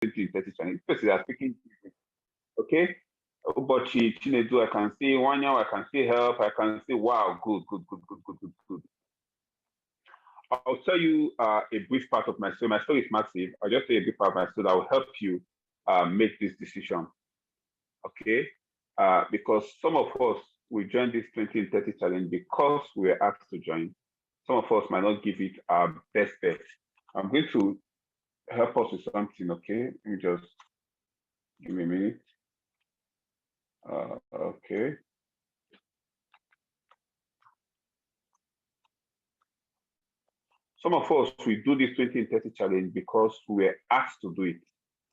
20 in 30 challenge. Especially are speaking. Okay. But Chinedu, I can see Wanya, I can see help, I can see wow, good. I'll tell you a brief part of my story. My story is massive. I'll just say a brief part of my story that will help you make this decision. Okay. Because some of us we joined this 20 in 30 challenge because we were asked to join. Some of us might not give it our best bet. I'm going to help us with something, okay? Let me just give me a minute. Okay. Some of us, we do this 20 in 30 challenge because we were asked to do it,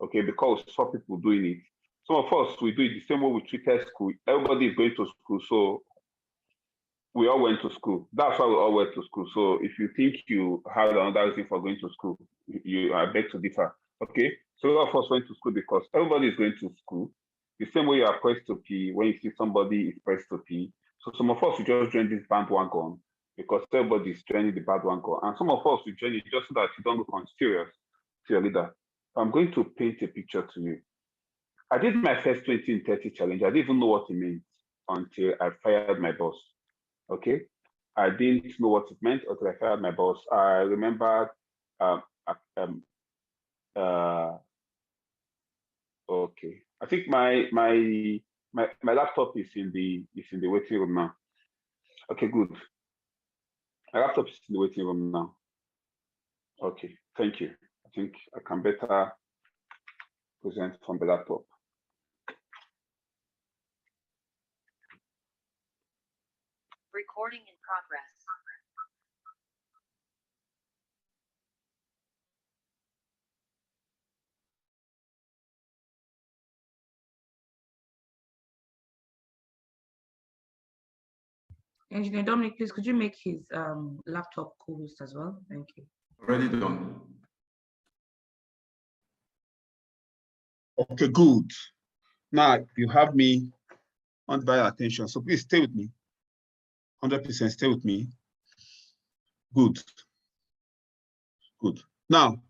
okay? Because we saw people doing it. Some of us, we do it the same way we treated school. Everybody is going to school, so we all went to school. That's why we all went to school. So if you think you had another reason for going to school, I beg to differ, okay? So a lot of us went to school because everybody is going to school. The same way you are pressed to pee, when you see somebody is pressed to pee. So some of us, we just join this bandwagon because everybody is joining the bandwagon. And some of us, we join it just so that you don't look unserious to your leader. I'm going to paint a picture to you. I did my first 20 in 30 challenge. I didn't even know what it meant until I fired my boss. Okay, I didn't know what it meant until I fired my boss. I remember, okay. I think my laptop is in the waiting room now. Okay, good. My laptop is in the waiting room now. Okay, thank you. I think I can better present from the laptop. Recording in progress. Engineer Dominic, please, could you make his laptop co-host as well? Thank you. Already done. Okay, good. Now you have me on by attention, so please stay with me. 100% stay with me. Good. Good. Now,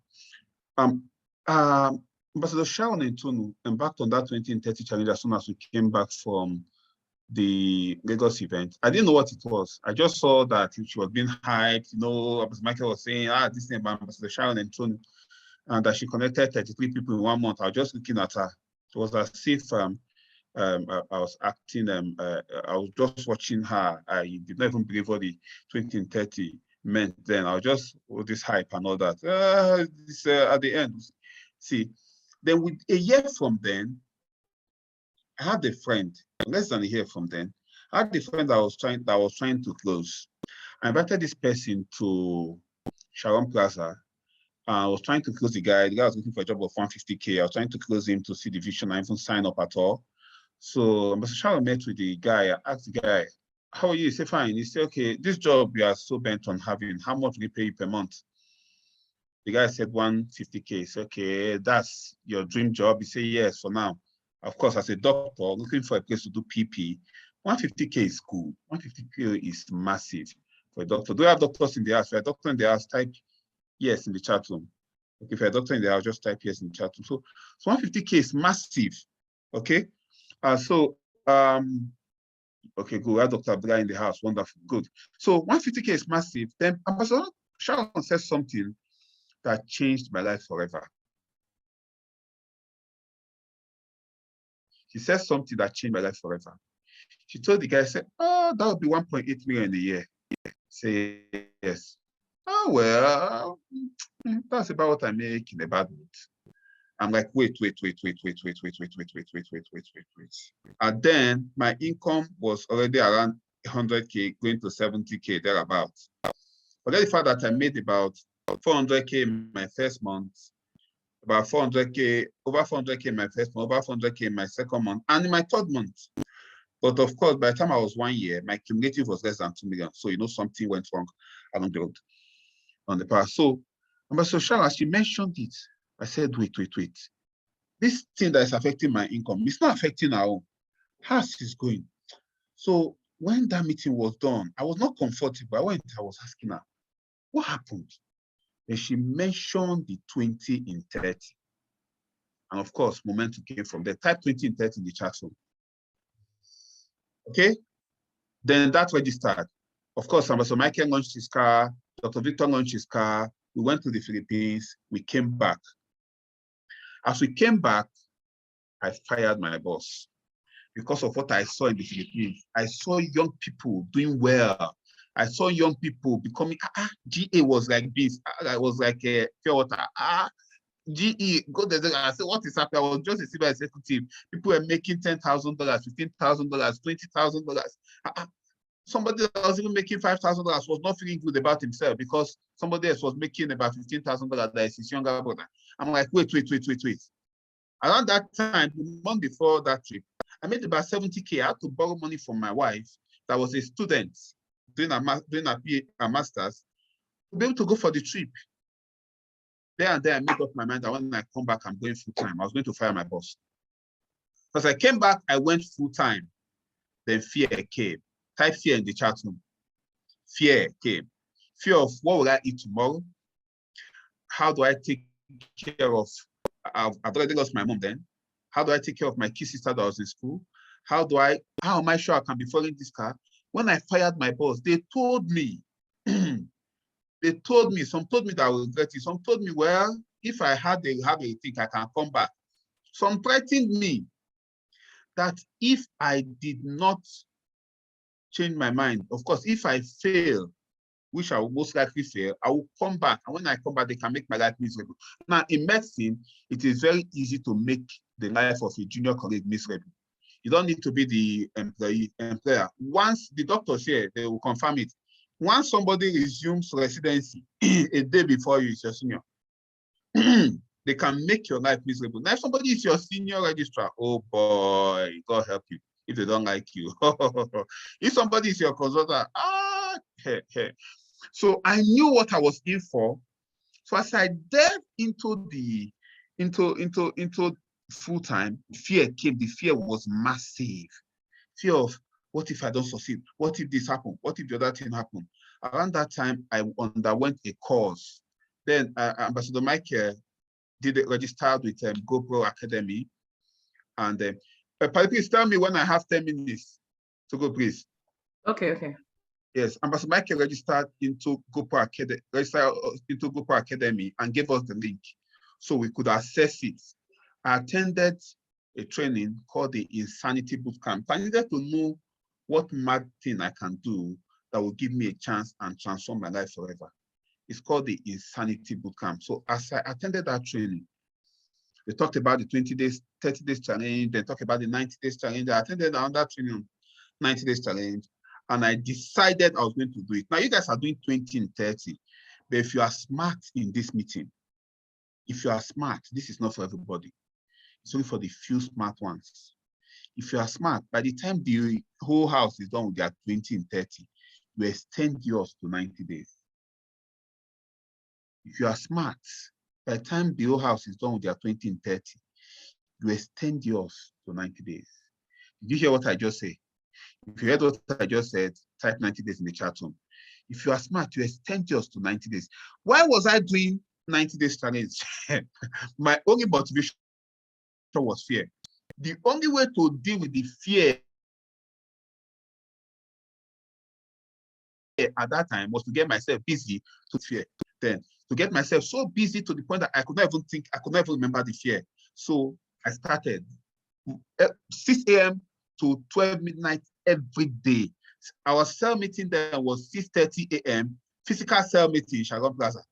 Ambassador Sharon and Tonu embarked on that 20 in 30 challenge as soon as we came back from the Lagos event. I didn't know what it was. I just saw that she was being hyped. You know, as Michael was saying, this name Ambassador Sharon and Tonu, and that she connected 33 people in 1 month. I was just looking at her. It was as if I was acting, I was just watching her. I did not even believe what the 20 in 30 meant then. I was just with this hype and all that. At the end, see, then with a year from then, I had a friend, less than a year from then, I had a friend that was trying to close. I invited this person to Sharon Plaza. I was trying to close the guy. The guy was looking for a job of 150K. I was trying to close him to see the vision. I didn't sign up at all. So Mr. Sharon met with the guy. I asked the guy, how are you? He said, fine. He said, okay, this job you are so bent on having, how much will you pay you per month? The guy said 150K. He said, okay, that's your dream job. He said, yes, for now. Of course, as a doctor, looking for a place to do PP, 150K is cool. 150K is massive for a doctor. Do you have doctors in the house? If you're a doctor in the house, type yes in the chat room. Okay, if you're a doctor in the house, just type yes in the chat room. So 150K is massive. Okay. Okay, good. We have Dr. Abdullah in the house. Wonderful. Good. So 150K is massive. Then Ambassador Sharon said something that changed my life forever. She said something that changed my life forever. She told the guy, said, oh, that would be 1.8 million a year. Say yes. Oh, well, that's about what I make in a bad mood. I'm like, wait. And then my income was already around 100K, going to 70K, thereabouts. Forget the fact that I made about 400K in my first month, about 400K, over 400K in my first month, over 400K in my second month, and in my third month. But of course, by the time I was 1 year, my cumulative was less than 2 million. So, you know, something went wrong along the road on the path. So, Ambassador Sharon, she mentioned it. I said, wait. This thing that is affecting my income, it's not affecting our own. How's it going? So when that meeting was done, I was not comfortable. I was asking her, what happened? And she mentioned the 20 in 30. And of course, momentum came from there. Type 20 in 30 in the chat room. Okay, then that registered. Of course, Ambassador Michael launched his car, Dr. Victor launched his car. We went to the Philippines, we came back. As we came back, I fired my boss because of what I saw in the Philippines. I saw young people doing well. I saw young people becoming, GA was like this. I was like a pure water. GE, go there. I said, what is happening? I was just a civil executive. People were making $10,000, $15,000, $20,000. Somebody that was even making $5,000 was not feeling good about himself because somebody else was making about $15,000. That is his younger brother. I'm like, wait. Around that time, the month before that trip, I made about 70K. I had to borrow money from my wife that was a student doing a master's to be able to go for the trip. There and there, I made up my mind that when I come back, I'm going full-time. I was going to fire my boss. Because I came back, I went full-time. Then fear came. Type fear in the chat room. Fear came. Fear of what will I eat tomorrow? How do I take care of, I've already lost my mom then. How do I take care of my kid sister that was in school? How am I sure I can be following this car? When I fired my boss, they told me, some told me that I will regret it. Some told me, well, if I have a thing, I can come back. Some threatened me that if I did not change my mind, of course, if I fail, which I will most likely fail, I will come back. And when I come back, they can make my life miserable. Now, in medicine, it is very easy to make the life of a junior colleague miserable. You don't need to be the employer. Once the doctors here, they will confirm it. Once somebody resumes residency a day before you is your senior, they can make your life miserable. Now, if somebody is your senior registrar, oh boy, God help you if they don't like you. If somebody is your consultant, So I knew what I was in for. So as I delved into full-time, fear came. The fear was massive. Fear of what if I don't succeed? What if this happened? What if the other thing happened? Around that time, I underwent a course. Then Ambassador Michael registered with GoPro Academy. And please tell me when I have 10 minutes to go, please. Okay. Yes, Ambassador Michael registered into GoPro Academy and gave us the link so we could access it. I attended a training called the Insanity Bootcamp. I needed to know what mad thing I can do that will give me a chance and transform my life forever. It's called the Insanity Bootcamp. So as I attended that training, they talked about the 20 days, 30 days challenge. They talked about the 90 days challenge. I attended another training, 90 days challenge. And I decided I was going to do it. Now, you guys are doing 20 and 30. But if you are smart in this meeting, if you are smart, this is not for everybody. It's only for the few smart ones. If you are smart, by the time the whole house is done with their 20 and 30, you extend yours to 90 days. If you are smart, by the time the whole house is done with their 20 and 30, you extend yours to 90 days. Did you hear what I just said? If you heard what I just said, type 90 days in the chat room. If you are smart, you extend yours to 90 days. Why was I doing 90 days challenge? My only motivation was fear. The only way to deal with the fear at that time was to get myself busy to fear. Then to get myself so busy to the point that I could not even think, I could not even remember the fear. So I started 6 a.m. to 12 midnight every day. Our cell meeting then was 6:30 a.m. Physical cell meeting in Sharon Plaza.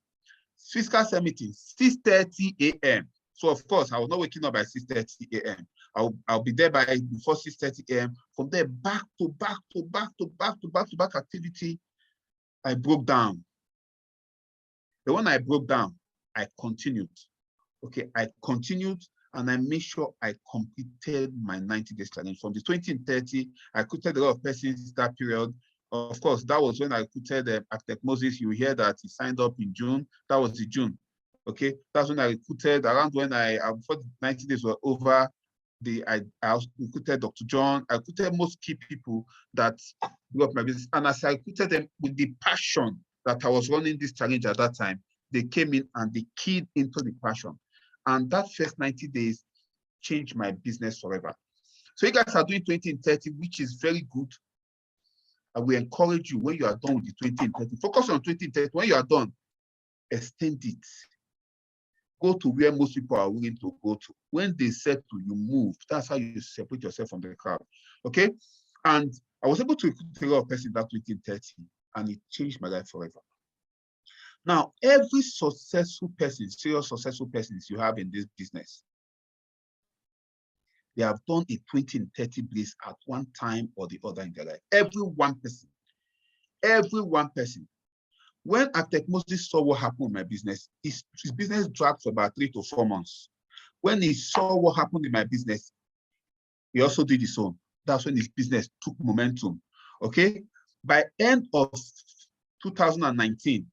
Physical cell meeting, 6:30 a.m. So of course, I was not waking up by 6:30 a.m. I'll be there by before 6:30 a.m. From there, back to back activity, I broke down. But when I broke down, I continued. Okay, I continued and I made sure I completed my 90 days challenge. From the 20 and 30, I recruited a lot of persons that period. Of course, that was when I recruited Architect Moses. You hear that he signed up in June. That was the June. Okay, that's when I recruited. Around when before the 90 days were over, I recruited Dr. John. I recruited most key people that grew up my business. And as I recruited them with the passion that I was running this challenge at that time, they came in and they keyed into the passion. And that first 90 days, changed my business forever. So you guys are doing 20 and 30, which is very good. I will encourage you when you are done with the 20 and 30. Focus on 20 and 30. When you are done, extend it. Go to where most people are willing to go to. When they said to you, move. That's how you separate yourself from the crowd. Okay? And I was able to recruit a lot of person in that 20 and 30, and it changed my life forever. Now, every successful person, serious successful persons you have in this business, they have done a 20 and 30 bliss at one time or the other in their life. Every one person. When Architect Moses saw what happened in my business, his business dragged for about 3 to 4 months. When he saw what happened in my business, he also did his own. That's when his business took momentum. Okay? By end of 2019,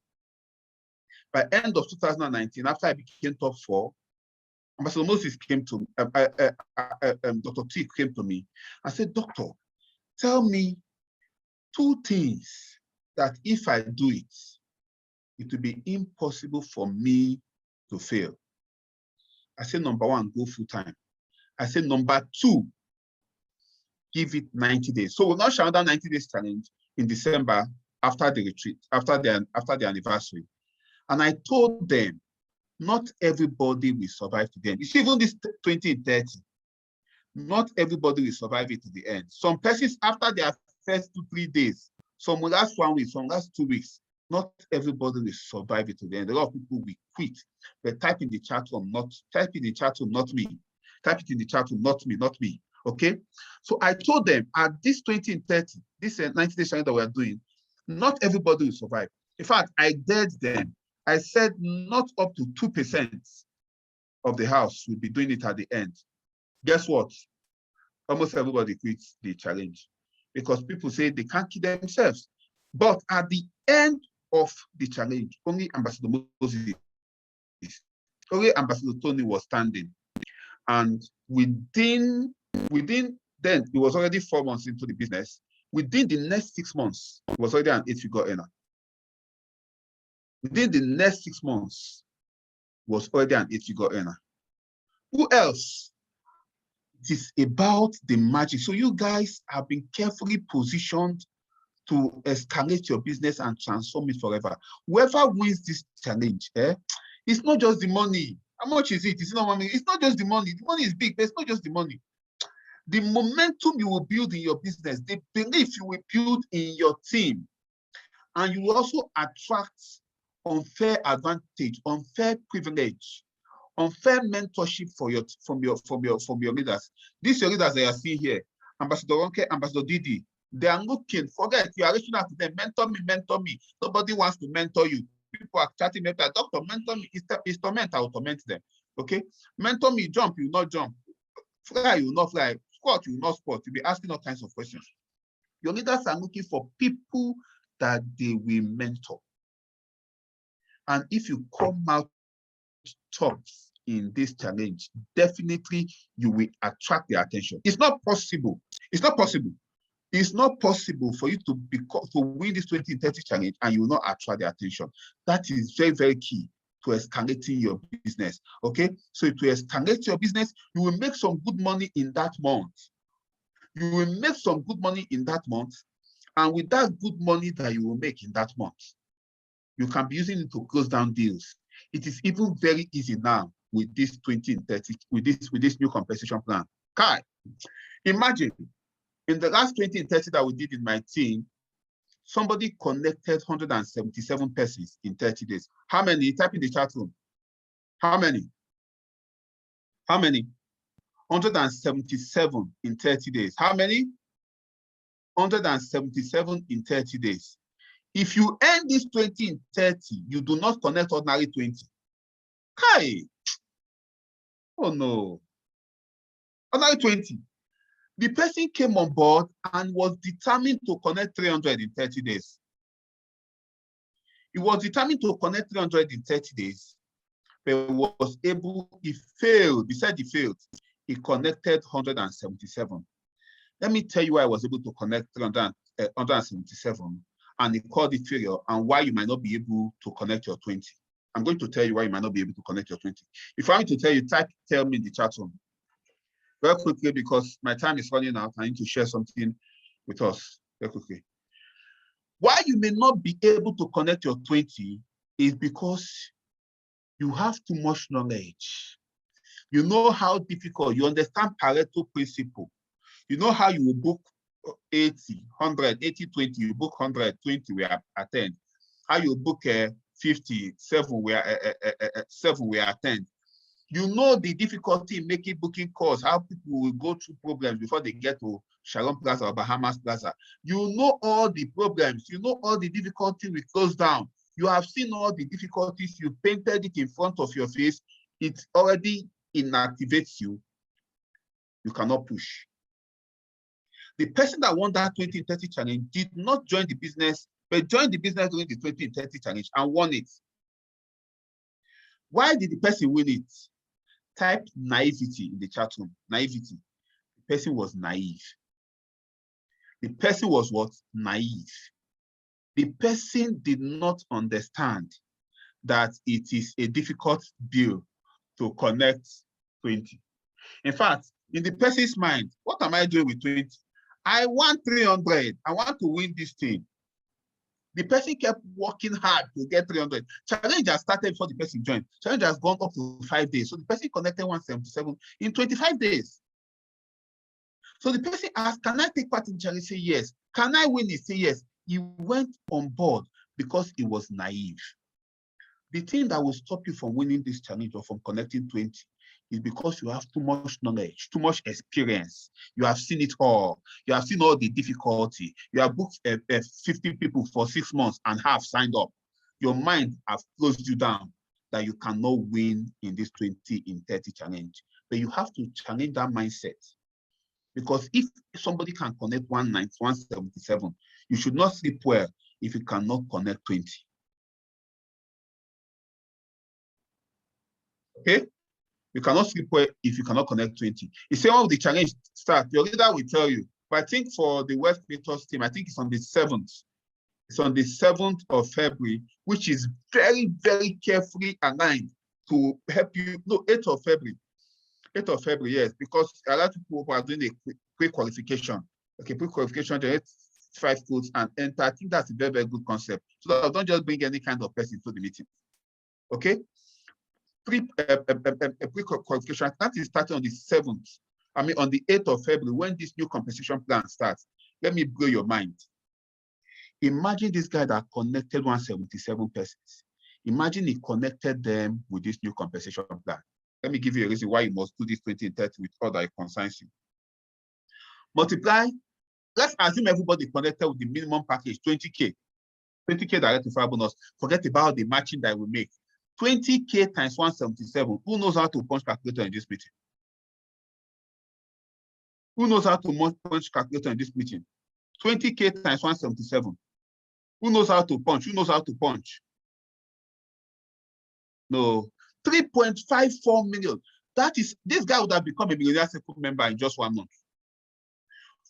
after I became top 4, Ambassador Moses came to Dr. T came to me. I said, Doctor, tell me 2 things that if I do it, it will be impossible for me to fail. I said, number 1, go full time. I said, number 2, give it 90 days. So we'll now share another 90 days challenge in December after the retreat, after the anniversary. And I told them, not everybody will survive to the end. You see, even this 20 and 30, not everybody will survive it to the end. Some persons, after their first 2-3 days, some will last 1 week, some will last 2 weeks. Not everybody will survive it to the end. A lot of people will quit. But type in the chat room, not me. Type it in the chat room, not me. Okay? So I told them at this 20 and 30, this 90 days that we are doing, not everybody will survive. In fact, I dared them. I said not up to 2% of the house will be doing it at the end. Guess what? Almost everybody quits the challenge because people say they can't keep themselves. But at the end of the challenge, only Ambassador Moses, only Ambassador Tony was standing. And within then, he was already 4 months into the business. Within the next 6 months, he was already an 8-figure earner. Within the next 6 months, was already an 8-figure earner. Who else? It is about the magic. So you guys have been carefully positioned to escalate your business and transform it forever. Whoever wins this challenge, it's not just the money. How much is it? It's not money. It's not just the money. The money is big, but it's not just the money. The momentum you will build in your business, the belief you will build in your team, and you will also attract unfair advantage, unfair privilege, unfair mentorship from your leaders. These your leaders that you are seeing here, Ambassador Ronke, Ambassador Didi, they are looking. Forget you are reaching out to them. Mentor me. Nobody wants to mentor you. People are chatting me, Doctor, mentor me. It's torment. I will torment them. Okay, mentor me. Jump, you will not jump. Fly, you will not fly. Squat, you will not squat. You'll be asking all kinds of questions. Your leaders are looking for people that they will mentor. And if you come out top in this challenge, definitely you will attract their attention. It's not possible. It's not possible. It's not possible for you to win this 20 and 30 challenge and you will not attract their attention. That is very, very key to escalating your business. Okay, so to escalate your business, you will make some good money in that month. You will make some good money in that month, and with that good money that you will make in that month, you can be using it to close down deals. It is even very easy now with this 20 and 30, with this new compensation plan. Kai, imagine in the last 20 and 30 that we did in my team, somebody connected 177 persons in 30 days. How many? Type in the chat room. How many? How many? 177 in 30 days. How many? 177 in 30 days. If you end this 20 and 30, you do not connect ordinary 20. Kai. Oh no. Ordinary 20. The person came on board and was determined to connect 300 in 30 days. He was determined to connect 300 in 30 days, but was able, he failed. Besides he failed, he connected 177. Let me tell you why I was able to connect 177 and he called it failure and why you might not be able to connect your 20. I'm going to tell you why you might not be able to connect your 20. If I want to tell you, tell me in the chat room. very quickly, because my time is running out. I need to share something with us very quickly. Why you may not be able to connect your 20 is because you have too much knowledge. You know how difficult, you understand Pareto principle. You know how you will book 80, 100, 80, 20, you book 100, 20, we attend. How you book 50, 7, we attend. You know the difficulty in making booking calls, how people will go through problems before they get to Sharon Plaza or Bahamas Plaza. You know all the problems, you know all the difficulty we close down. You have seen all the difficulties, you painted it in front of your face, it already inactivates you. You cannot push. The person that won that 2030 challenge did not join the business, but joined the business during the 2030 challenge and won it. Why did the person win it? Type naivety in the chat room. Naivety. The person was naive. The person was what? Naive. The person did not understand that it is a difficult bill to connect 20. In fact, in the person's mind, what am I doing with 20? I want 300. I want to win this thing. The person kept working hard to get 300. Challenge has started before the person joined. Challenge has gone up to 5 days. So the person connected 177 in 25 days. So the person asked, can I take part in challenge? Say yes. Can I win it? Say yes. He went on board because he was naive. The thing that will stop you from winning this challenge or from connecting 20 is because you have too much knowledge, too much experience. You have seen it all. You have seen all the difficulty. You have booked 50 people for 6 months and have signed up. Your mind has closed you down that you cannot win in this 20 in 30 challenge. But you have to challenge that mindset. Because if somebody can connect 177, you should not sleep well if you cannot connect 20. Okay? You cannot sleep well if you cannot connect 20. You say, oh, the challenge starts. Your leader will tell you. But I think for the West Creators team, I think it's on the 7th. It's on the 7th of February, which is very, very carefully aligned to help you. No, 8th of February. 8th of February, yes, because a lot of people who are doing a pre-qualification. Okay, pre-qualification, generate 5 codes and enter. I think that's a very, very good concept. So that don't just bring any kind of person to the meeting. Okay? Pre-qualification, that is starting on the 7th. I mean, on the 8th of February, when this new compensation plan starts. Let me blow your mind. Imagine this guy that connected 177 persons. Imagine he connected them with this new compensation plan. Let me give you a reason why you must do this 20 and 30 with all that concerns you. Multiply, let's assume everybody connected with the minimum package, 20K. 20K direct referral bonus. Forget about the matching that we make. 20K times 177. Who knows how to punch calculator in this meeting? Who knows how to punch calculator in this meeting? 20K times 177. Who knows how to punch? Who knows how to punch? No. 3.54 million. That is, this guy would have become a millionaire circle member in just 1 month.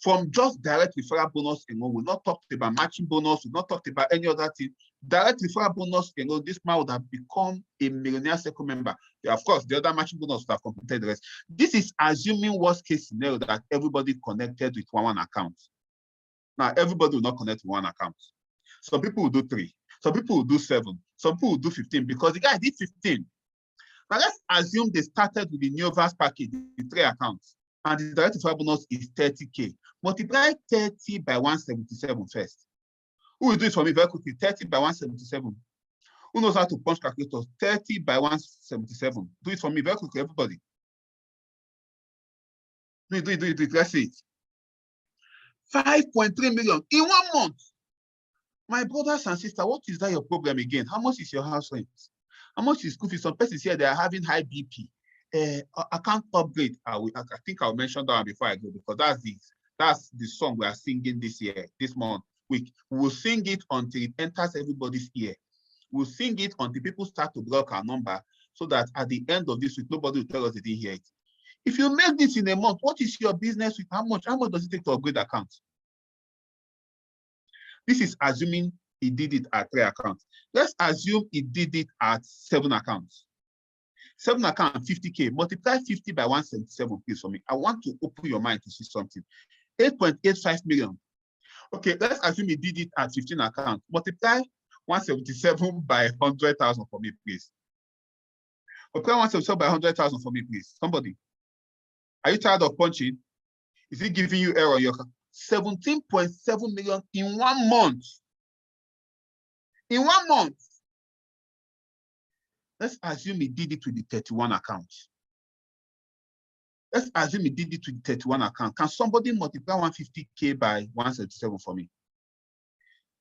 From just direct referral bonus alone, we've not talked about matching bonus, we've not talked about any other thing. Direct referral bonus alone, this man would have become a millionaire circle member. Yeah, of course, the other matching bonus would have completed the rest. This is assuming worst case scenario that everybody connected with one account. Now, everybody will not connect with one account. Some people will do 3. Some people will do 7. Some people will do 15 because the guy did 15. Now, let's assume they started with the Neovas package, the 3 accounts, and the direct referral bonus is 30K. Multiply 30 by 177 first. Who will do it for me very quickly? 30 by 177. Who knows how to punch calculators? 30 by 177. Do it for me very quickly, everybody. Do it. Let's see it. 5.3 million in 1 month. My brothers and sisters, what is that your problem again? How much is your house rent? How much is school fees? Some persons here, they are having high BP. Account upgrade. I think I'll mention that one before I go, because that's the song we are singing this year, this month. We will sing it until it enters everybody's ear. We'll sing it until people start to block our number, so that at the end of this week, nobody will tell us they didn't hear it. If you make this in a month, what is your business with how much? How much does it take to upgrade accounts? This is assuming he did it at 3 accounts. Let's assume he did it at 7 accounts. 7 account, 50K. Multiply 50 by 177, please, for me. I want to open your mind to see something. 8.85 million. Okay, let's assume he did it at 15 account. Multiply 177 by 100,000 for me, please. Multiply 177 by 100,000 for me, please. Somebody. Are you tired of punching? Is it giving you error on your account? 17.7 million in 1 month. In 1 month. Let's assume he did it with the 31 account. Let's assume he did it with the 31 account. Can somebody multiply 150K by 177 for me?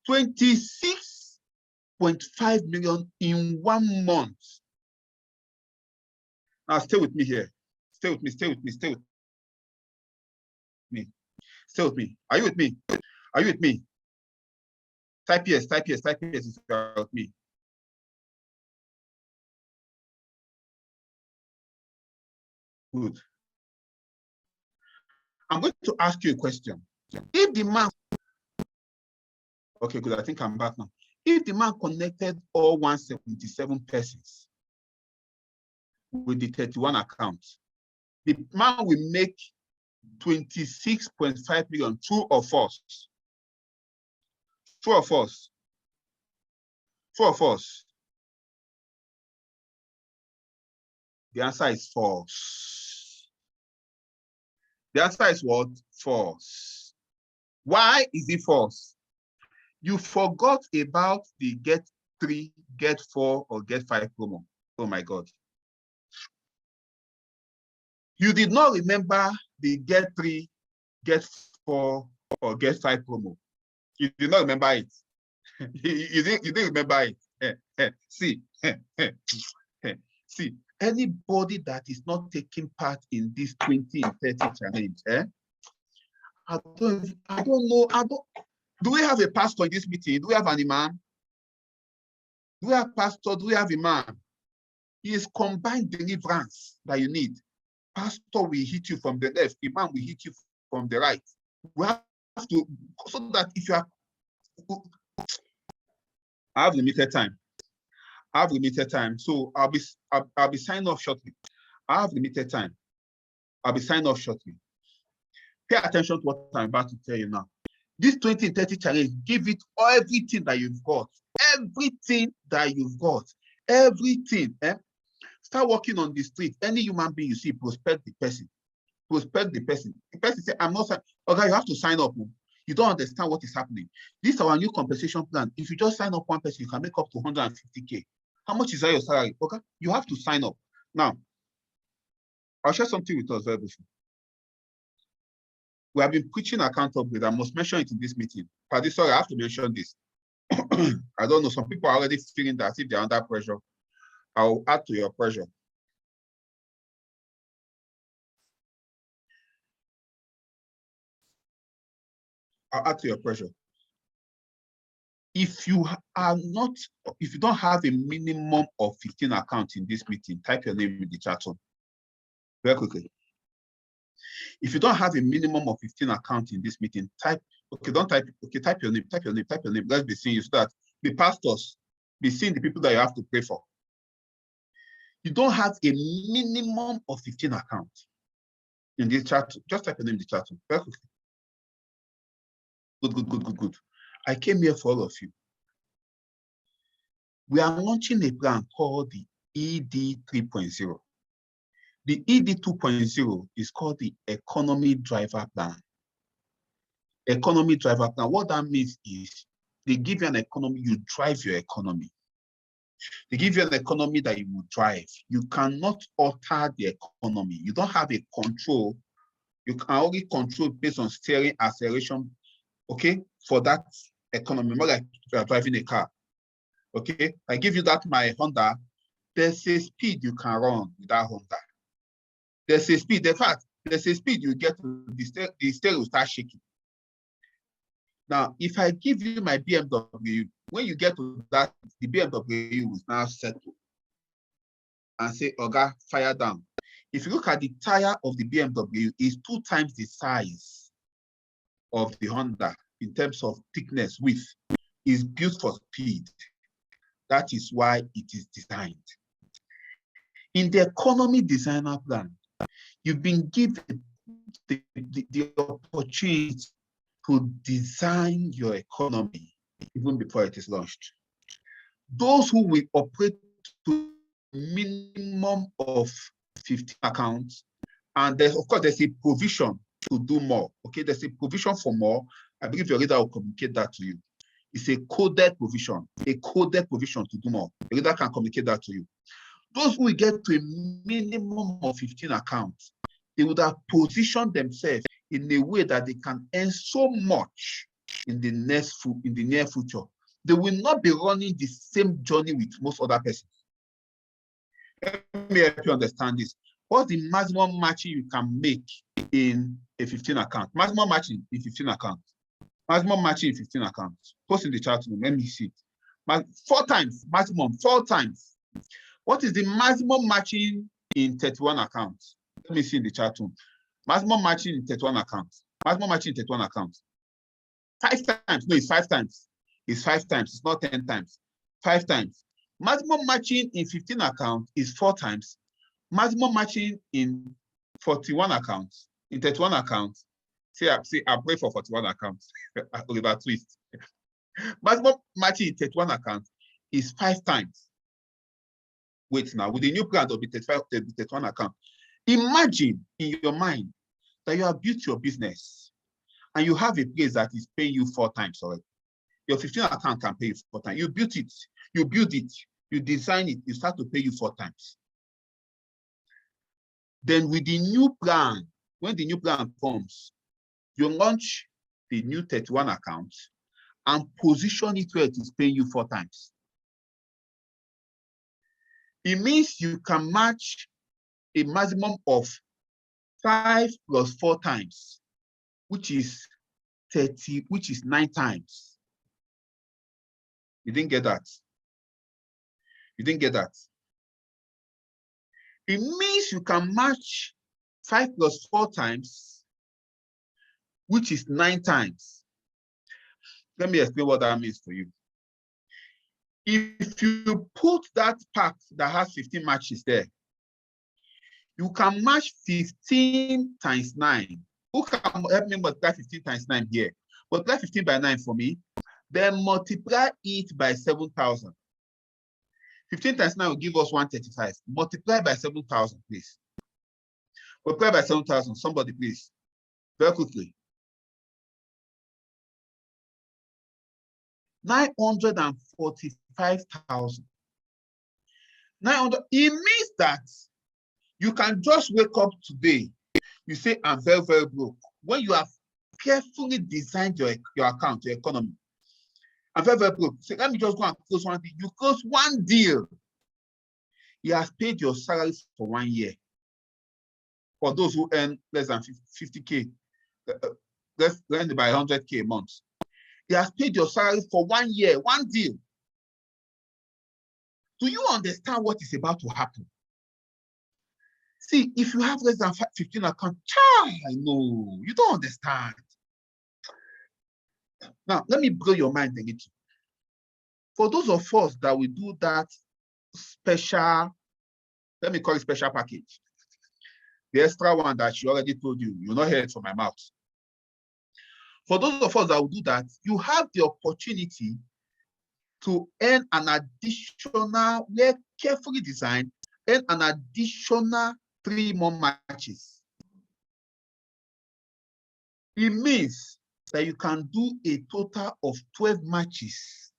26.5 million in 1 month. Now stay with me here. Stay with me, stay with me, stay with me. Stay with me. Are you with me? Are you with me? Type yes, type yes, type yes if you are with me. Good. I'm going to ask you a question. If the man, okay, good, I think I'm back now. If the man connected all 177 persons with the 31 accounts, the man will make 26.5 million. True or false? True or false? True or false? The answer is false. The answer is what? False. Why is it false? You forgot about the get 3, get 4, or get 5 promo. Oh my God. You did not remember the get 3, get 4, or get 5 promo. You did not remember it. you didn't remember it. See, see, anybody that is not taking part in this 20 and 30 challenge, I don't know. Do we have a pastor in this meeting? Do we have an imam? Do we have pastor? Do we have imam? It is combined deliverance that you need. Pastor will hit you from the left, imam will hit you from the right. We have to, so that if you are, I have limited time. I have limited time, so I'll be signing off shortly. I have limited time. I'll be signing off shortly. Pay attention to what I'm about to tell you now. This 20 and 30 challenge, give it everything that you've got. Everything that you've got. Everything. Start working on the street. Any human being you see, prospect the person. Prospect the person. The person say, I'm not, okay, you have to sign up. You don't understand what is happening. This is our new compensation plan. If you just sign up one person, you can make up to 150K. How much is that your salary? Okay, you have to sign up. Now, I'll share something with us very briefly. We have been preaching accountability. I must mention it in this meeting. Paddy, sorry, I have to mention this. I don't know. Some people are already feeling that if they're under pressure, I'll add to your pressure. I'll add to your pressure. If you don't have a minimum of 15 accounts in this meeting, type your name in the chat room. Very quickly. If you don't have a minimum of 15 accounts in this meeting, type, okay, don't type, okay, type your name, type your name, type your name. Let's be seeing you so that the pastors be seeing the people that you have to pray for. You don't have a minimum of 15 accounts in this chat. Just type your name in the chat room. Very quickly. Good. I came here for all of you. We are launching a plan called the ED 3.0. The ED 2.0 is called the Economy Driver Plan. Economy Driver Plan, what that means is they give you an economy, you drive your economy. They give you an economy that you will drive. You cannot alter the economy. You don't have a control. You can only control based on steering, acceleration, okay, for that economy, more like you are driving a car. Okay, I give you that my Honda, there's a speed you can run with that Honda. There's a speed, in fact, there's a speed you get to the steering will start shaking. Now, if I give you my BMW, when you get to that, the BMW will now settle and say, "Oga, fire down." If you look at the tire of the BMW, it's 2 times the size of the Honda in terms of thickness, width. Is built for speed. That is why it is designed. In the economy designer plan, you've been given the opportunity to design your economy even before it is launched. Those who will operate to minimum of 15 accounts, and there's, of course, there's a provision to do more. Okay, there's a provision for more. I believe your reader will communicate that to you. It's a coded provision to do more. The reader can communicate that to you. Those who will get to a minimum of 15 accounts, they would have positioned themselves in a way that they can earn so much in the near future. They will not be running the same journey with most other persons. Let me help you understand this. What's the maximum matching you can make in a 15 account? Maximum matching in 15 accounts. Maximum matching in 15 accounts. Post in the chat room. Let me see it. 4 times, maximum 4 times. What is the maximum matching in 31 accounts? Let me see in the chat room. Maximum matching in 31 accounts. Maximum matching in 31 accounts. 5 times. No, it's 5 times. It's 5 times. It's not 10 times. 5 times. Maximum matching in 15 accounts is 4 times. Maximum matching in 41 accounts, in 31 accounts. See, I pray for 41 accounts. Oliver Twist. Maximum matching in 31 accounts is 5 times. Wait now, with the new plan, there'll be 31 accounts. Imagine in your mind that you have built your business and you have a place that is paying you 4 times already. Your 15 account can pay you 4 times. You built it, you build it, you design it, you start to pay you 4 times. Then with the new plan, when the new plan comes, you launch the new 31 account and position it where it is paying you 4 times. It means you can match a maximum of 5 plus 4 times, which is 30, which is 9 times. You didn't get that. You didn't get that. It means you can match 5 plus 4 times, which is 9 times. Let me explain what that means for you. If you put that pack that has 15 matches there, you can match 15 times 9. Who can help me multiply 15 times 9 here? Multiply 15 by 9 for me, then multiply it by 7,000. 15 times 9 will give us 135. Multiply by 7,000, please. Multiply by 7,000. Somebody, please. Very quickly. 945,000. 900. It means that you can just wake up today. You say, I'm very, very broke. When you have carefully designed your account, your economy, I'm very, very broke. Say, let me just go and close one deal. You close one deal. He has paid your salary for 1 year. For those who earn less than 50K, less than by 100K a month. He has paid your salary for 1 year, one deal. Do you understand what is about to happen? See, if you have less than 15 accounts, I know, you don't understand. Now, let me blow your mind a little. For those of us that will do that special, let me call it special package, the extra one that she already told you, you'll not hear it from my mouth. For those of us that will do that, you have the opportunity to earn an additional, carefully designed, earn an additional 3 more matches. It means that you can do a total of 12 matches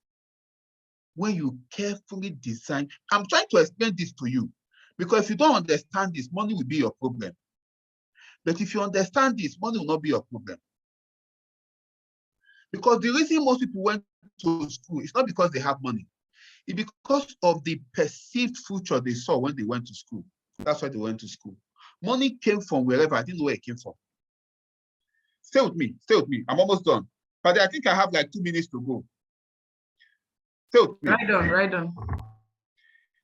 when you carefully design. I'm trying to explain this to you because if you don't understand this, money will be your problem. But if you understand this, money will not be your problem. Because the reason most people went to school is not because they have money. It's because of the perceived future they saw when they went to school. That's why they went to school. Money came from wherever. I didn't know where it came from. Stay with me. Stay with me. I'm almost done. But I think I have like 2 minutes to go. Stay with me. Right on.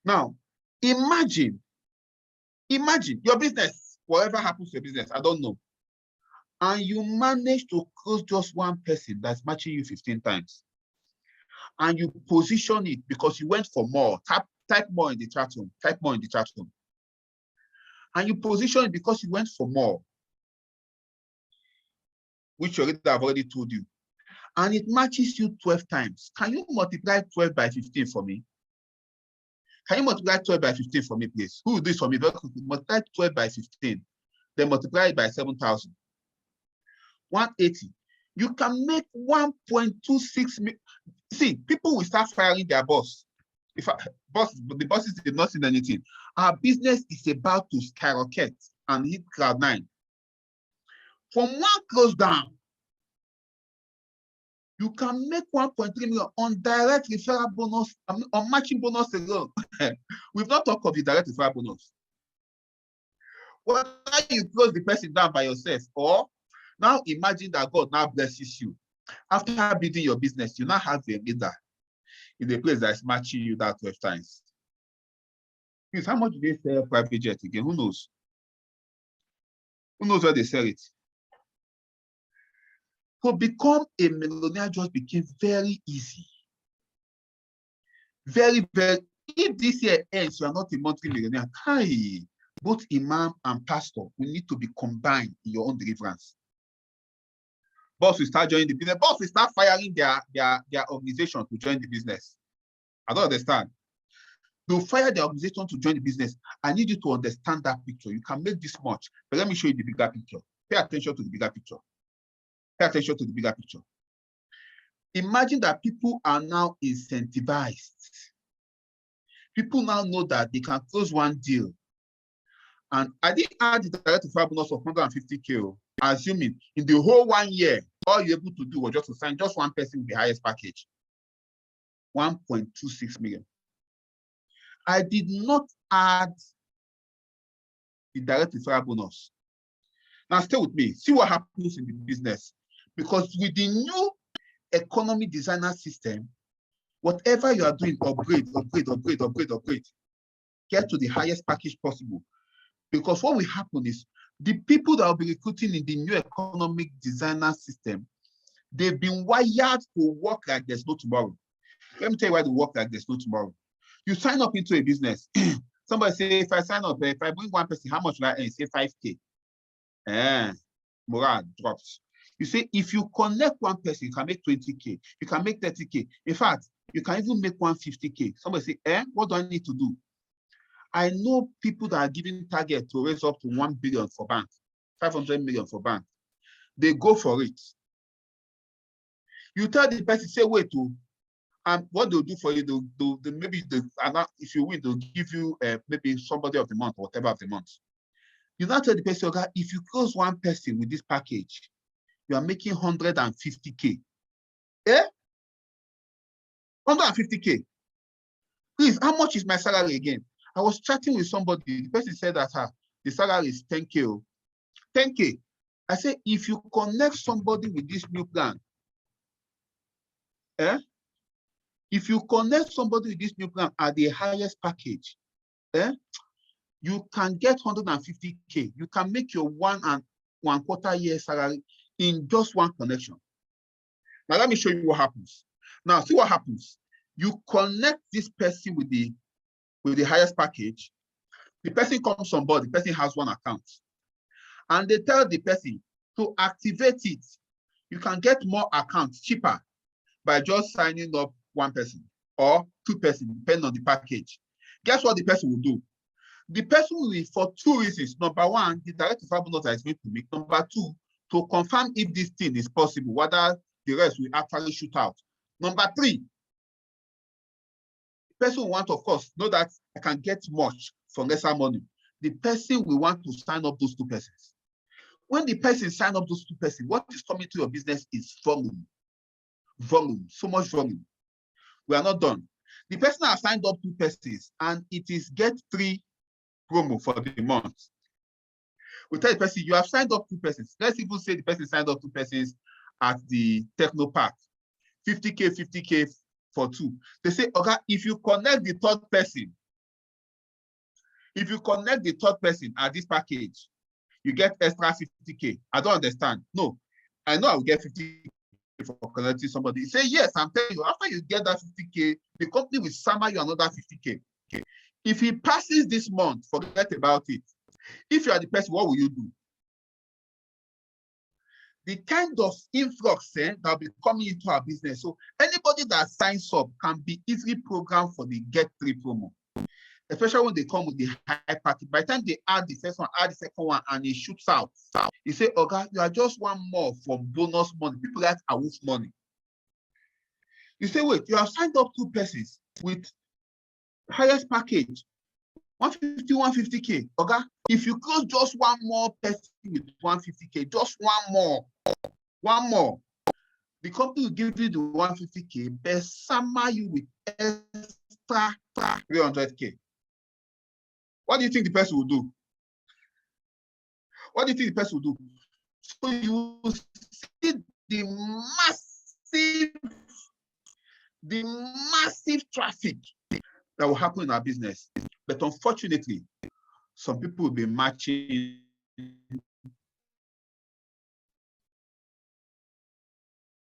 Now, imagine your business, whatever happens to your business, I don't know. And you manage to close just one person that's matching you 15 times. And you position it because you went for more. Type more in the chat room. Type more in the chat room. and you position it because you went for more, which I've already told you, and it matches you 12 times. Can you multiply 12 by 15 for me? Can you multiply 12 by 15 for me, please? Who will do this for me? Multiply 12 by 15, then multiply it by 7,000. 180. You can make 1.26 million. See, people will start firing their boss. The bosses did not see anything. Our business is about to skyrocket and hit cloud 9. From one close down, you can make 1.3 million on direct referral bonus, on matching bonus alone. We've not talked of the direct referral bonus. Whether you close the person down by yourself, or now imagine that God now blesses you. After building your business, you now have a leader in the place that is matching you that 12 times. Please, how much do they sell private jet again? Who knows? Who knows where they sell it? To become a millionaire just became very easy. Very, very. If this year ends, you are not a monthly millionaire. Hi, both imam and pastor will need to be combined in your own deliverance. Boss will start joining the business. Boss will start firing their organization to join the business. I don't understand. They'll fire their organization to join the business. I need you to understand that picture. You can make this much, but let me show you the bigger picture. Pay attention to the bigger picture. Pay attention to the bigger picture. Imagine that people are now incentivized. People now know that they can close one deal. And I didn't add the direct referral bonus of 150K, assuming in the whole 1 year, all you're able to do was just to sign just one person with the highest package. 1.26 million. I did not add the direct referral bonus. Now stay with me. See what happens in the business. Because with the new economy designer system, whatever you are doing, upgrade. Get to the highest package possible. Because what will happen is the people that will be recruiting in the new economic designer system, they've been wired to work like there's no tomorrow. Let me tell you why they work like there's no tomorrow. You sign up into a business. Somebody say, if I sign up, if I bring one person, how much will I earn? Say 5K. Morale drops. You say, if you connect one person, you can make 20K. You can make 30K. In fact, you can even make 150K. Somebody say, what do I need to do? I know people that are giving target to raise up to 1 billion for bank, 500 million for bank. They go for it. You tell the person, say, wait, and what they'll do for you, if you win, they'll give you maybe somebody of the month or whatever of the month. You now tell the person, okay, if you close one person with this package, you are making 150K. 150K. Please, how much is my salary again? I was chatting with somebody. The person said that the salary is 10K. 10K. I said, if you connect somebody with this new plan, if you connect somebody with this new plan at the highest package, you can get 150K. You can make your 1.25 year salary in just one connection. Now, let me show you what happens. Now, see what happens. You connect this person with the highest package. The person comes on board. The person has one account. And they tell the person to activate it. You can get more accounts cheaper by just signing up one person or two persons, depending on the package. Guess what the person will do? The person will, for two reasons. Number one, the direct referral bonus is going to make. Number two, to confirm if this thing is possible, whether the rest will actually shoot out. Number three, the person will want, of course, know that I can get much for lesser money. The person will want to sign up those two persons. When the person sign up those two persons, what is coming to your business is volume. Volume, so much volume. We are not done. The person has signed up two persons and it is get 3 promo for the month. We tell the person, you have signed up two persons. Let's even say the person signed up two persons at the Techno Park. 50K for 2. They say, okay, if you connect the third person at this package, you get extra 50K. I don't understand. No, I know I will get 50K for connecting somebody. You say, yes, I'm telling you, after you get that 50K, the company will summer you another 50K. Okay. If he passes this month, forget about it. If you are the person, what will you do? The kind of influx that will be coming into our business. So anybody that signs up can be easily programmed for the Get 3 promo, especially when they come with the high package. By the time they add the first one, add the second one, and it shoots out, you say, okay, you are just one more from bonus money. People like awoof money. You say, wait, you have signed up 2 persons with highest package, 150, 150K. Okay, if you close just one more person with 150K, just one more, the company will give you the 150K, but summer you with extra 300K. What do you think the person will do? What do you think the person will do? So you see the massive traffic that will happen in our business. But unfortunately, some people will be matching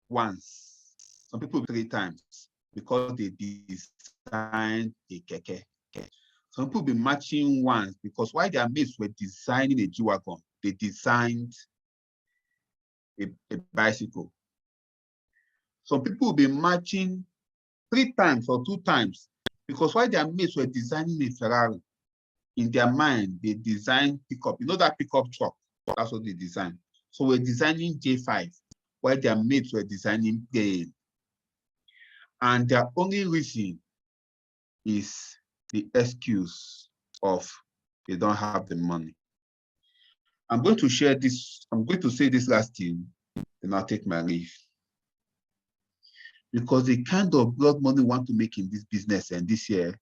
once, some people 3 times, because they designed a keke. Some people will be matching once because while their mates were designing a G-Wagon, they designed a bicycle. Some people will be matching 3 times or 2 times because while their mates were designing a Ferrari, in their mind, they designed pickup. You know that pickup truck? That's what they designed. So we're designing J5 while their mates were designing plane. And their only reason is the excuse of they don't have the money. I'm going to share this. I'm going to say this last thing, and I'll take my leave. Because the kind of blood money we want to make in this business and this year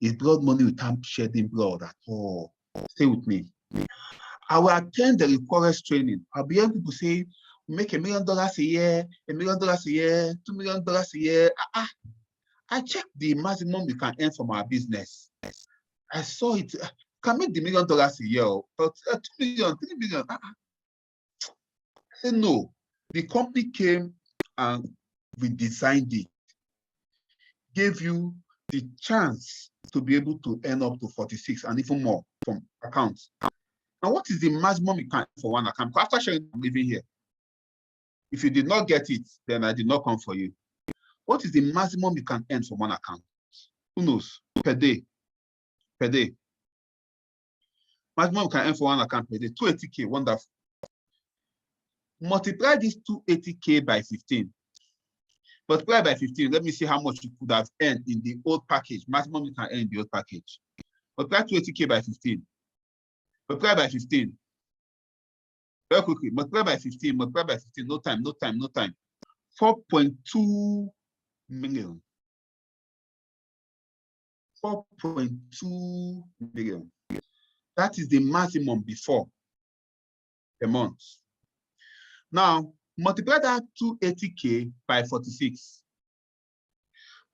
is blood money without shedding blood at all. Stay with me. I will attend the Requires training. I'll be able to say, we make $1 million a year, $1 million a year, $2 million a year. I checked the maximum we can earn from our business. I saw it. Can make the $1 million a year, but 2 million, 3 million. I said, no. The company came and we designed it, gave you the chance to be able to earn up to 46 and even more from accounts. Now, what is the maximum you can for one account? After sharing, I'm leaving here. If you did not get it, then I did not come for you. What is the maximum you can earn from one account? Who knows? Per day. Per day. Maximum you can earn for one account per day. 280K. Wonderful. Multiply this 280K by 15. Multiply by 15. Let me see how much you could have earned in the old package. Maximum you can earn in the old package. Multiply 280K by 15. Multiply by 15. Very quickly. Multiply by 15. Multiply by 15. No time. 4.2 million. 4.2 million. That is the maximum before a month. Now, multiply that 280K by 46.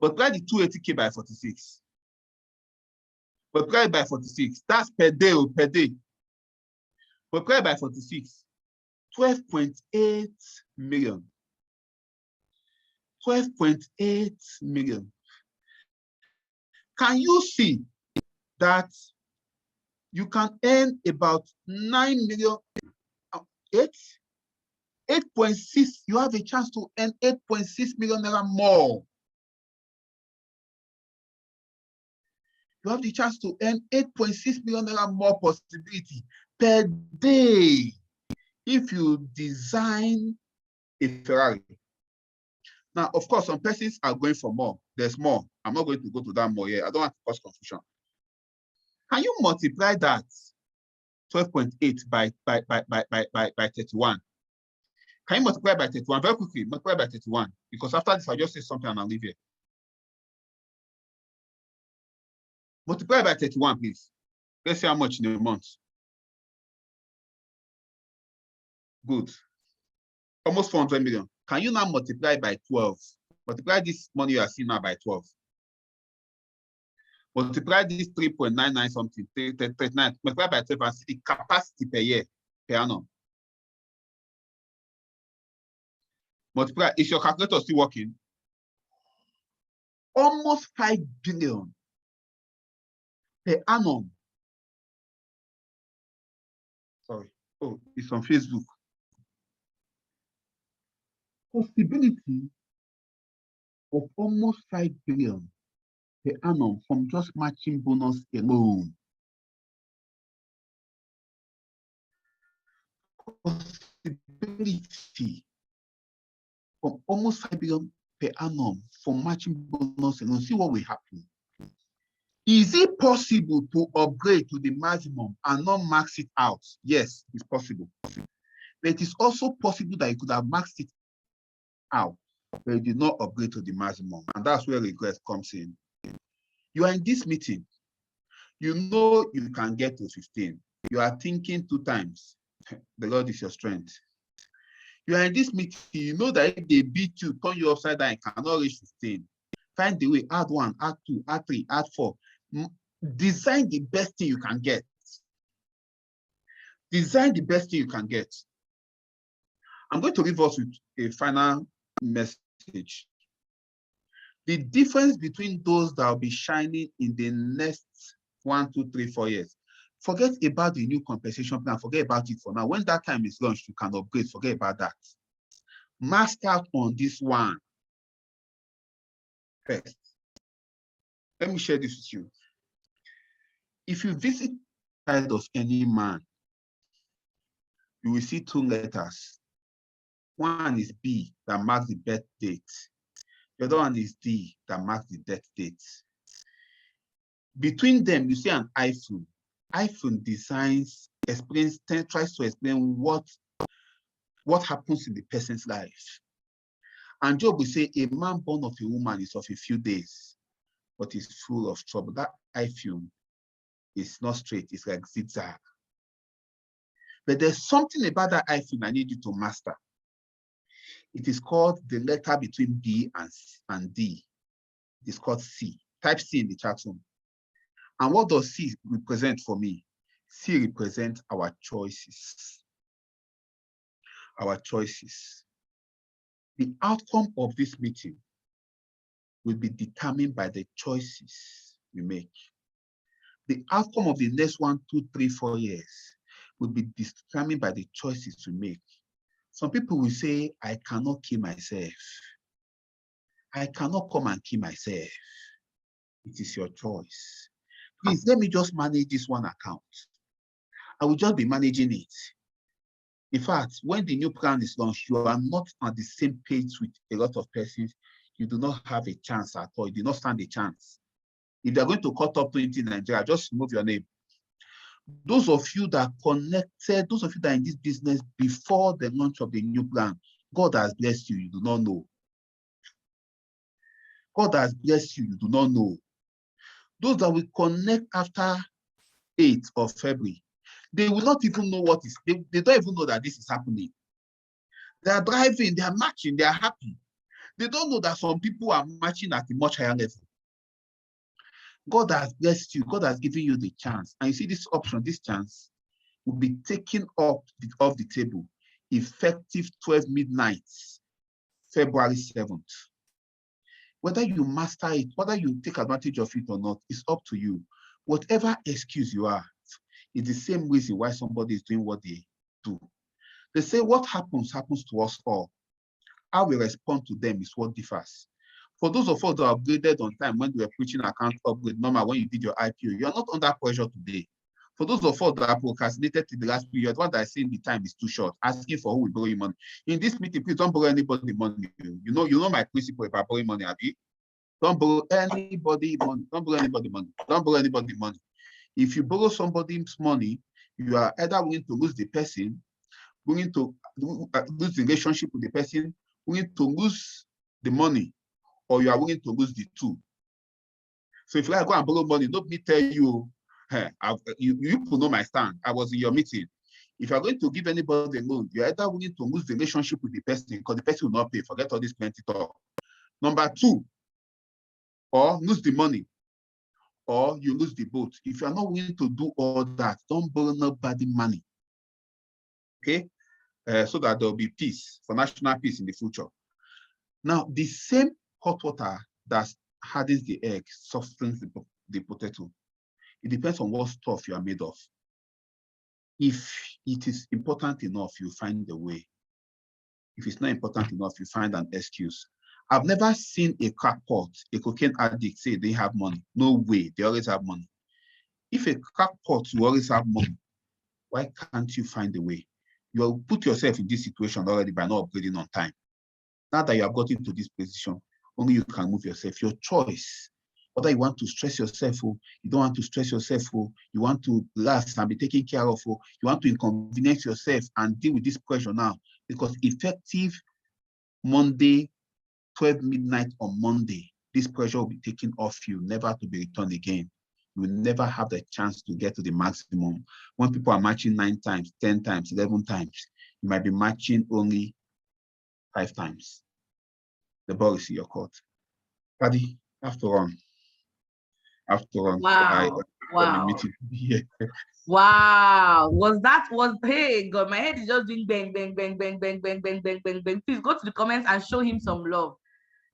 Multiply the 280K by 46. Multiply it by 46. That's per day or per day. Multiply by 46. 12.8 million. 12.8 million. Can you see that you can earn about 9 million, 8.6, you have a chance to earn 8.6 million naira more. You have the chance to earn 8.6 million naira more possibility per day if you design a Ferrari. Now, of course, some persons are going for more. There's more. I'm not going to go to that more here. I don't want to cause confusion. Can you multiply that 12.8 by 31? Can you multiply by 31? Very quickly, multiply by 31. Because after this, I'll just say something and I'll leave here. Multiply by 31, please. Let's see how much in a month. Good. Almost 400 million. Can you now multiply by 12? Multiply this money you are seeing now by 12. Multiply this 3.99 something, 39. Multiply by 12 and see the capacity per year, per annum. Multiply. Is your calculator still working? Almost 5 billion per annum. Oh, it's on Facebook. Possibility of almost 5 billion per annum from just matching bonus alone. Possibility from almost 5 billion per annum from matching bonus alone. See what will happen. Is it possible to upgrade to the maximum and not max it out? Yes, it's possible. But it is also possible that you could have maxed it out, but you did not upgrade to the maximum. And that's where regret comes in. You are in this meeting. You know you can get to 15. You are thinking 2 times. The Lord is your strength. You are in this meeting. You know that if they beat you, turn you upside down, you cannot reach 15. Find the way, add 1, add 2, add 3, add 4. Design the best thing you can get. Design the best thing you can get. I'm going to leave us with a final message. The difference between those that will be shining in the next 1, 2, 3, 4 years. Forget about the new compensation plan. Forget about it for now. When that time is launched, you can upgrade. Forget about that. Master out on this one first. Let me share this with you. If you visit the side of any man, you will see 2 letters. One is B, that marks the birth date. The other one is D, that marks the death date. Between them, you see an iPhone. iPhone designs, explains, tries to explain what happens in the person's life. And Job will say, a man born of a woman is of a few days, but is full of trouble. That iPhone is not straight, it's like zigzag. But there's something about that iPhone I need you to master. It is called the letter between B and D. It's called C. Type C in the chat room. And what does C represent for me? C represents our choices. Our choices. The outcome of this meeting will be determined by the choices we make. The outcome of the next 1, 2, 3, 4 years will be determined by the choices we make. Some people will say, I cannot kill myself. I cannot come and kill myself. It is your choice. Please, let me just manage this one account. I will just be managing it. In fact, when the new plan is launched, you are not on the same page with a lot of persons. You do not have a chance at all. You do not stand a chance. If they're going to cut up 20 in Nigeria, just remove your name. Those of you that connected, those of you that are in this business before the launch of the new plan, God has blessed you, you do not know. God has blessed you, you do not know. Those that will connect after 8th of February, they will not even know what is, they don't even know that this is happening. They are driving, they are marching, they are happy. They don't know that some people are marching at a much higher level. God has blessed you. God has given you the chance. And you see this option, this chance will be taken off the table effective 12 midnight, February 7th. Whether you master it, whether you take advantage of it or not, it's up to you. Whatever excuse you are, it's the same reason why somebody is doing what they do. They say what happens to us all. How we respond to them is what differs. For those of us that are upgraded on time when we were preaching account upgrade, normal when you did your IPO, you are not under pressure today. For those of us that are procrastinated to the last period, what I say in the time is too short, asking for who will borrow you money. In this meeting, please don't borrow anybody money. You know my principle about borrowing money, Abi. Don't borrow anybody money. Don't borrow anybody money. Don't borrow anybody money. If you borrow somebody's money, you are either willing to lose the person, willing to lose the relationship with the person, willing to lose the money, or you are willing to lose the two. So if I go and borrow money, don't me tell you, hey, you know my stand. I was in your meeting. If you're going to give anybody a loan, you're either willing to lose the relationship with the person because the person will not pay. Forget all this plenty talk. Number 2, or lose the money, or you lose the boat. If you're not willing to do all that, don't borrow nobody money. Okay? So that there will be peace, for national peace in the future. Now, the same hot water that hardens the egg softens the potato. It depends on what stuff you are made of. If it is important enough, you find the way. If it's not important enough, you find an excuse. I've never seen a crackpot, a cocaine addict say they have money. No way, they always have money. If a crackpot will always have money, why can't you find a way? You'll put yourself in this situation already by not upgrading on time. Now that you have gotten to this position, only you can move yourself. Your choice. Whether you want to stress yourself, or you don't want to stress yourself, or you want to relax and be taken care of, or you want to inconvenience yourself and deal with this pressure now. Because effective Monday, 12 midnight on Monday, this pressure will be taken off you, never to be returned again. You will never have the chance to get to the maximum. When people are matching 9 times, 10 times, 11 times, you might be matching only 5 times. The ball is in your court. Paddy, after run. Wow. Wow. Meeting here. Wow. Hey God, my head is just doing bang, bang, bang, bang, bang, bang, bang, bang, bang, bang. Please go to the comments and show him some love.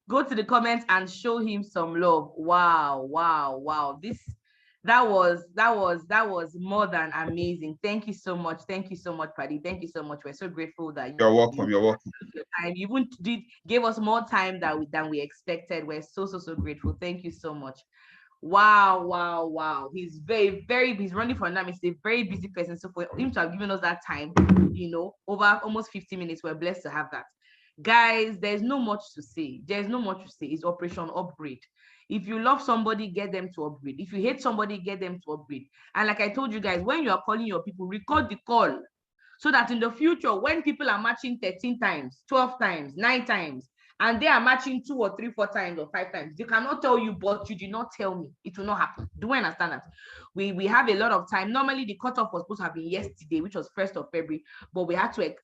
Go to the comments and show him some love. Wow, wow, wow. That was more than amazing. Thank you so much. Thank you so much, Paddy. Thank you so much. We're so grateful that You're welcome. You're welcome. And you even gave us more time than we expected. We're so grateful. Thank you so much. Wow, wow, wow. He's he's running for NAM. He's a very busy person. So for him to have given us that time, over almost 50 minutes, we're blessed to have that. Guys, there's no much to say. There's no much to say. It's Operation Upgrade. If you love somebody, get them to upgrade. If you hate somebody, get them to upgrade. And like I told you guys, when you are calling your people, record the call so that in the future, when people are matching 13 times, 12 times, 9 times, and they are matching 2 or 3, 4 times or 5 times, they cannot tell you, but you did not tell me. It will not happen. Do you understand that? We have a lot of time. Normally, the cutoff was supposed to have been yesterday, which was 1st of February, but we had to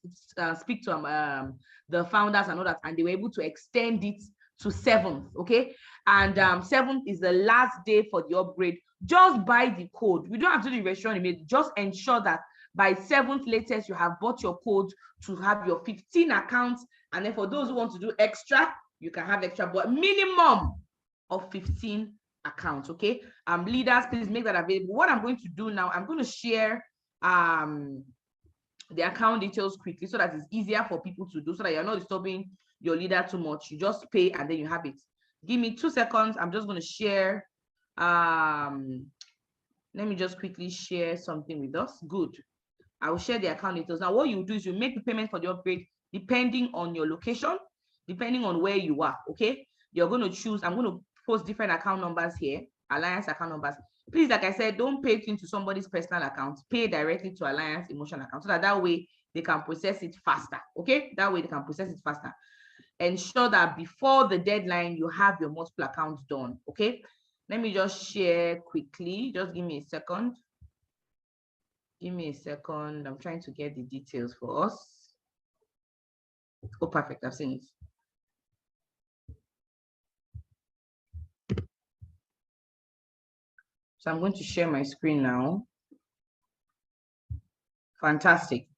speak to the founders and all that, and they were able to extend it to 7th, okay? And 7th is the last day for the upgrade. Just buy the code. We don't have to do the registration immediately. Just ensure that by 7th latest, you have bought your code to have your 15 accounts. And then for those who want to do extra, you can have extra, but minimum of 15 accounts, okay? Leaders, please make that available. What I'm going to do now, I'm going to share the account details quickly so that it's easier for people to do, so that you're not disturbing your leader too much. You just pay and then you have it. Give me 2 seconds. I'm just going to share. Let me just quickly share something with us. Good. I will share the account details. Now, what you do is you make the payment for the upgrade depending on your location, depending on where you are, okay? You're going to choose, I'm going to post different account numbers here, Alliance account numbers. Please, like I said, don't pay it into somebody's personal account. Pay directly to Alliance Emotion account so that way they can process it faster, okay? That way they can process it faster. Ensure that before the deadline, you have your multiple accounts done, okay? Let me just share quickly. Just give me a second. Give me a second. I'm trying to get the details for us. Oh, perfect. I've seen it. So I'm going to share my screen now. Fantastic.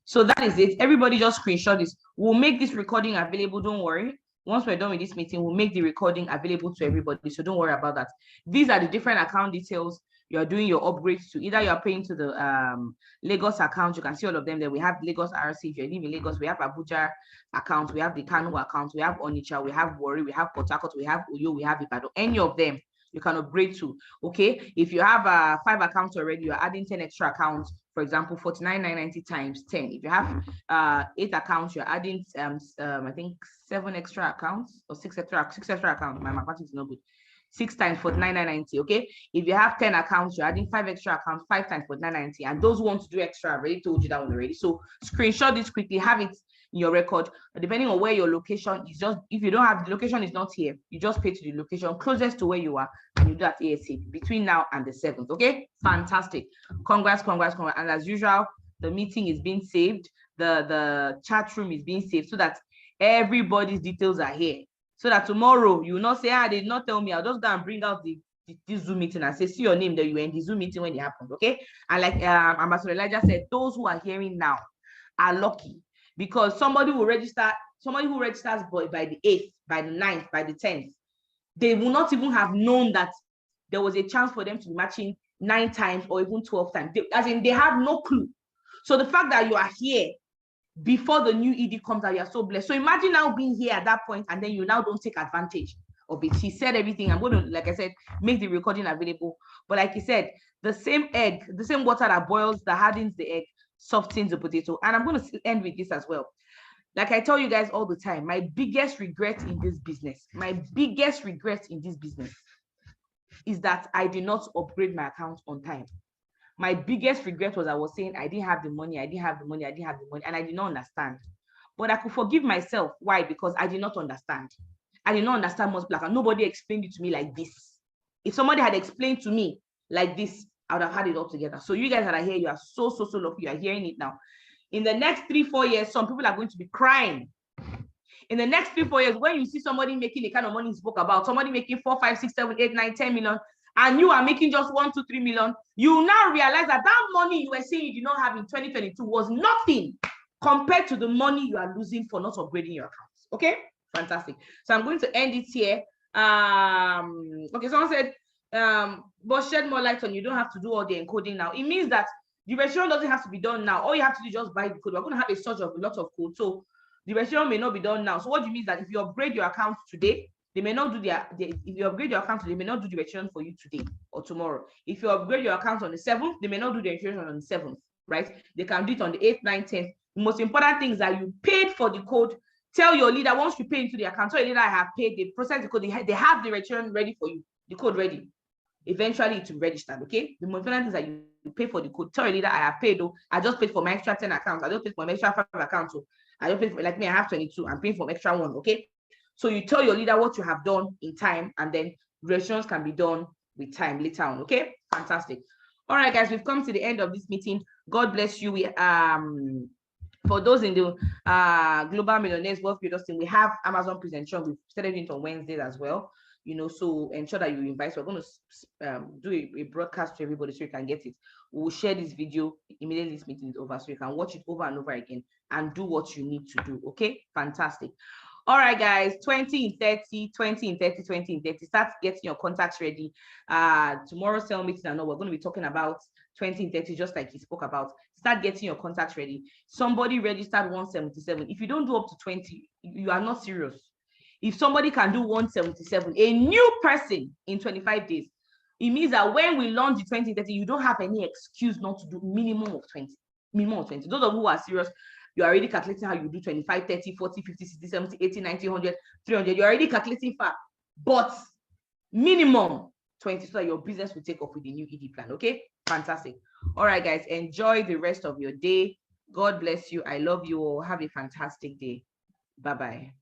So that is it. Everybody just screenshot this. We'll make this recording available. Don't worry. Once we're done with this meeting, we'll make the recording available to everybody. So don't worry about that. These are the different account details you're doing your upgrades to. Either you're paying to the Lagos account. You can see all of them there. We have Lagos RC. If you're living in Lagos, we have Abuja account. We have the Kano account. We have Onitsha. We have Warri. We have Port Harcourt. We have Uyo. We have Ibadan. Any of them you can upgrade to, okay? If you have 5 accounts already, you're adding 10 extra accounts. For example, 49,990 times 10. If you have 8 accounts, you're adding I think 7 extra accounts or 6 extra accounts. My mathematics is no good. 6 times 49,990, okay? If you have 10 accounts, you're adding 5 extra accounts, 5 times 49,990. And those who want to do extra, I already told you that one already. So screenshot this quickly, have it in your record. Depending on where your location is, just if you don't have the location is not here, you just pay to the location closest to where you are, and you do that ASAP between now and the 7th, okay? Fantastic. Congrats. And as usual, the meeting is being saved. The chat room is being saved so that everybody's details are here. So that tomorrow you will not say, they did not tell me. I'll just go and bring out this Zoom meeting and say, see your name that you were in the Zoom meeting when it happened, okay? And like Ambassador Elijah said, those who are hearing now are lucky because somebody who registers by the 8th, by the 9th, by the 10th, they will not even have known that there was a chance for them to be matching 9 times or even 12 times. They have no clue. So the fact that you are here before the new ED comes out, you are so blessed. So imagine now being here at that point, and then you now don't take advantage of it. He said everything. I'm going to, like I said, make the recording available. But like he said, the same egg, the same water that boils, that hardens the egg, softens the potato. And I'm going to end with this as well. Like I tell you guys all the time, my biggest regret in this business is that I did not upgrade my account on time. My biggest regret was I was saying I didn't have the money, and I did not understand. But I could forgive myself. Why? Because I did not understand. I did not understand most black, and nobody explained it to me like this. If somebody had explained to me like this, I would have had it all together. So you guys that are here, you are so lucky. You are hearing it now. In the next 3-4 years, some people are going to be crying. In the next 3-4 years, when you see somebody making the kind of money he spoke about, somebody making 4, 5, 6, 7, 8, 9, 10 million, and you are making just 1, 2, 3 million, you now realize that that money you were saying you did not have in 2022 was nothing compared to the money you are losing for not upgrading your accounts. Okay, fantastic. So I'm going to end it here. Okay, someone said, but shed more light on, you don't have to do all the encoding now. It means that the registration doesn't have to be done now. All you have to do is just buy the code. We're going to have a surge of a lot of code. So the registration may not be done now. So what do you mean that if you upgrade your account today, they may not do if you upgrade your account today, they may not do the registration for you today or tomorrow. If you upgrade your account on the 7th, they may not do the registration on the 7th, right? They can do it on the 8th, 9th, 10th. The most important thing is that you paid for the code. Tell your leader, once you pay into the account, tell your leader I have paid, they process the code, they have the registration ready for you, the code ready. Eventually it will register, okay? The most important thing is that you pay for the code. Tell your leader I have paid, though. I just paid for my extra 10 accounts. I don't pay for my extra 5 accounts. So I don't pay for, like me, I have 22. I'm paying for extra 1, okay? So you tell your leader what you have done in time, and then registrations can be done with time later on, okay? Fantastic. All right, guys, we've come to the end of this meeting. God bless you. We for those in the Global Millionaires Wealth Builders team, we have Amazon presentation. We've started it on Wednesdays as well. You know, so ensure that you invite. So we're going to do a broadcast to everybody so you can get it. We'll share this video immediately this meeting is over, so you can watch it over and over again and do what you need to do. Okay, fantastic. All right, guys, 20 in 30, 20 in 30, 20 in 30. Start getting your contacts ready. Tomorrow's cell meeting, I know we're going to be talking about 20 in 30, just like he spoke about. Start getting your contacts ready. Somebody registered 177. If you don't do up to 20, you are not serious. If somebody can do 177, a new person in 25 days, it means that when we launch the 2030, you don't have any excuse not to do minimum of 20. Minimum of 20. Those of you who are serious, you're already calculating how you do 25, 30, 40, 50, 60, 70, 80, 90, 100, 300. You're already calculating far. But minimum 20 so that your business will take off with the new ED plan. Okay? Fantastic. All right, guys. Enjoy the rest of your day. God bless you. I love you all. Have a fantastic day. Bye-bye.